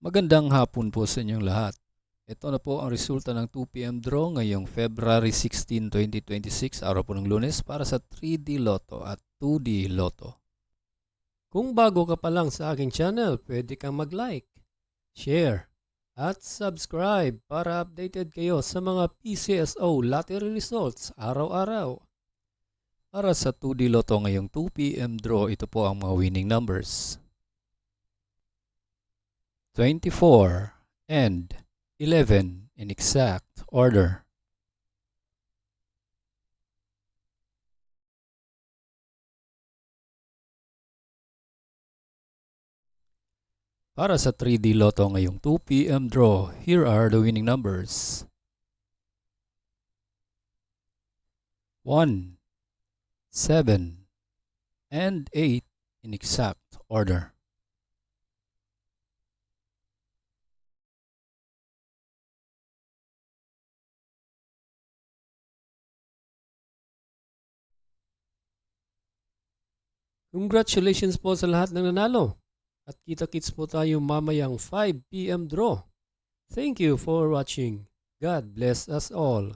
Magandang hapon po sa inyong lahat. Ito na po ang resulta ng 2 p.m. draw ngayong February 16, 2026, araw po ng Lunes para sa 3D Lotto at 2D Lotto. Kung bago ka pa lang sa aking channel, pwede kang mag-like, share, at subscribe para updated kayo sa mga PCSO lottery results araw-araw. Para sa 2D Lotto ngayong 2 p.m. draw, ito po ang mga winning numbers. 24 and 11 in exact order. Para sa 3D Lotto ngayong 2 p.m. draw, here are the winning numbers. 1, 7, and 8 in exact order. Congratulations po sa lahat ng nanalo. At kita-kits po tayo mamayang 5 p.m. draw. Thank you for watching. God bless us all.